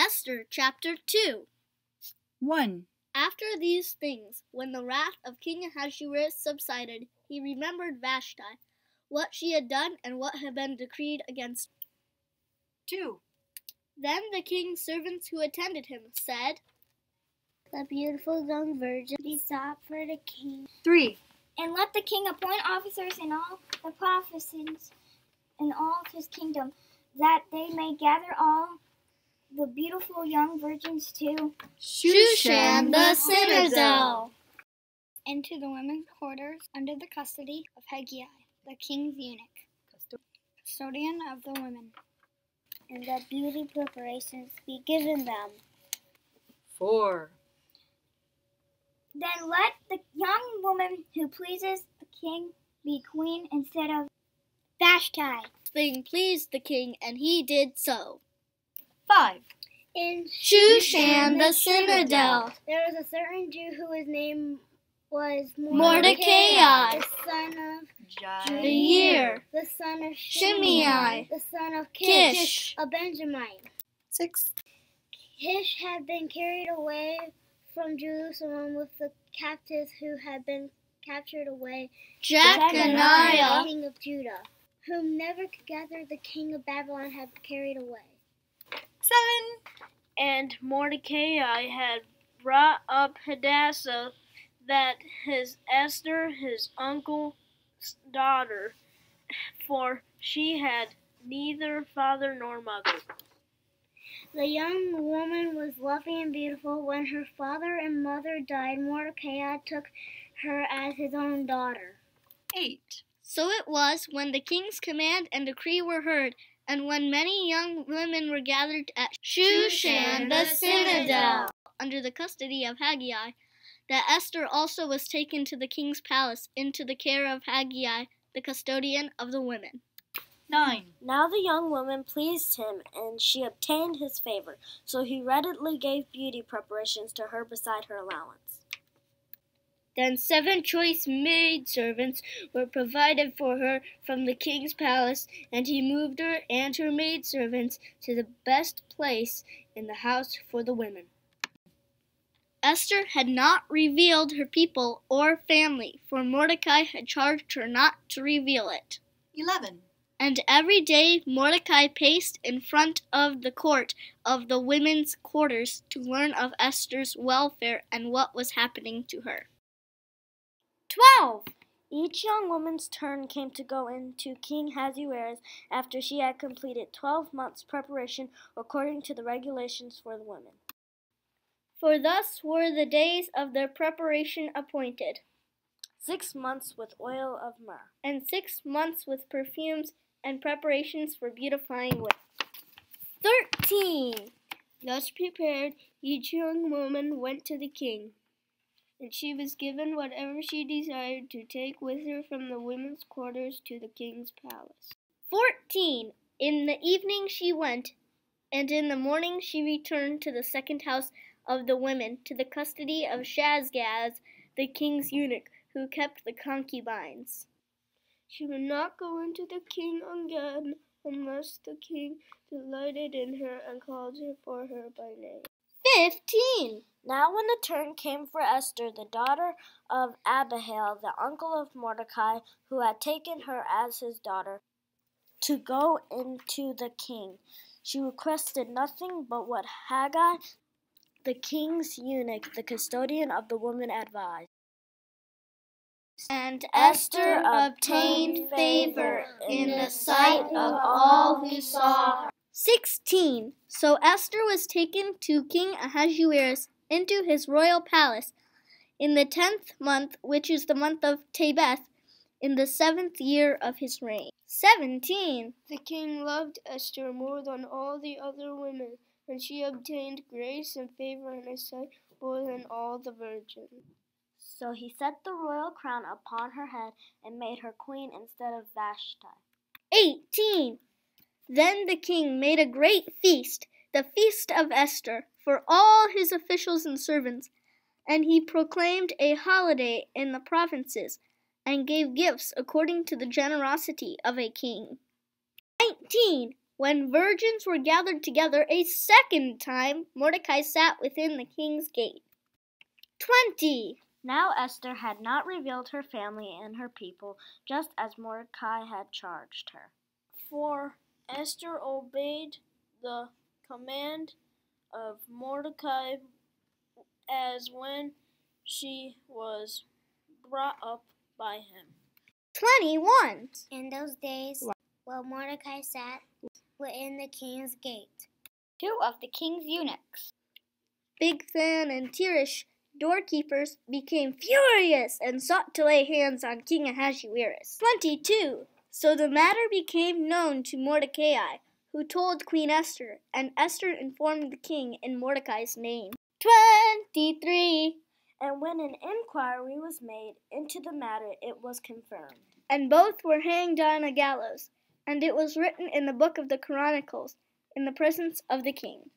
Esther chapter 2. 1. After these things, when the wrath of King Ahasuerus subsided, he remembered Vashti, what she had done and what had been decreed against her. 2. Then the king's servants who attended him said, "The beautiful young virgin be sought for the king. 3. And let the king appoint officers in all the provinces in all his kingdom, that they may gather all the beautiful young virgins to Shushan the citadel, into the women's quarters under the custody of Haggai, the king's eunuch, custodian of the women, And that beauty preparations be given them. 4. Then let the young woman who pleases the king be queen instead of Vashti." This thing pleased the king, and he did so. 5. In Shushan the citadel, there was a certain Jew whose name was Mordecai, the son of Jair, the son of Shimei, the son of Kish, a Benjamite. 6. Kish had been carried away from Jerusalem with the captives who had been captured away, Jeconiah, king of Judah, whom Nebuchadnezzar the king of Babylon had carried away. 7. And Mordecai had brought up Hadassah, that his Esther, his uncle's daughter, for she had neither father nor mother. The young woman was lovely and beautiful. When her father and mother died, Mordecai took her as his own daughter. 8. So it was, when the king's command and decree were heard, and when many young women were gathered at Shushan the citadel, under the custody of Haggai, that Esther also was taken to the king's palace, into the care of Haggai, the custodian of the women. 9. Now the young woman pleased him, and she obtained his favor, so he readily gave beauty preparations to her beside her allowance. Then 7 choice maidservants were provided for her from the king's palace, and he moved her and her maidservants to the best place in the house for the women. Esther had not revealed her people or family, for Mordecai had charged her not to reveal it. 11. And every day Mordecai paced in front of the court of the women's quarters to learn of Esther's welfare and what was happening to her. 12. Each young woman's turn came to go into King Ahasuerus after she had completed 12 months' preparation according to the regulations for the women. For thus were the days of their preparation appointed, 6 months with oil of myrrh, and 6 months with perfumes and preparations for beautifying women. 13. Thus prepared, each young woman went to the king, and she was given whatever she desired to take with her from the women's quarters to the king's palace. 14. In the evening she went, and in the morning she returned to the second house of the women, to the custody of Shazgaz, the king's eunuch, who kept the concubines. She would not go into the king again unless the king delighted in her and called her for her by name. 15. Now when the turn came for Esther, the daughter of Abihail, the uncle of Mordecai, who had taken her as his daughter, to go into the king, she requested nothing but what Haggai, the king's eunuch, the custodian of the women, advised. And Esther obtained favor in the sight of all who saw her. 16. So Esther was taken to King Ahasuerus into his royal palace in the 10th month, which is the month of Tebeth, in the 7th year of his reign. 17. The king loved Esther more than all the other women, and she obtained grace and favor in his sight more than all the virgins. So he set the royal crown upon her head and made her queen instead of Vashti. 18. Then the king made a great feast, the feast of Esther, for all his officials and servants, and he proclaimed a holiday in the provinces, and gave gifts according to the generosity of a king. 19. When virgins were gathered together a second time, Mordecai sat within the king's gate. 20. Now Esther had not revealed her family and her people, just as Mordecai had charged her. For Esther obeyed the command of Mordecai as when she was brought up by him. 21. In those days, while Mordecai sat within the king's gate, 2 of the king's eunuchs, Bigthan and Teresh, doorkeepers, became furious and sought to lay hands on King Ahasuerus. 22. So the matter became known to Mordecai, who told Queen Esther, and Esther informed the king in Mordecai's name. 23. And when an inquiry was made into the matter, it was confirmed. And both were hanged on a gallows, and it was written in the book of the Chronicles, in the presence of the king.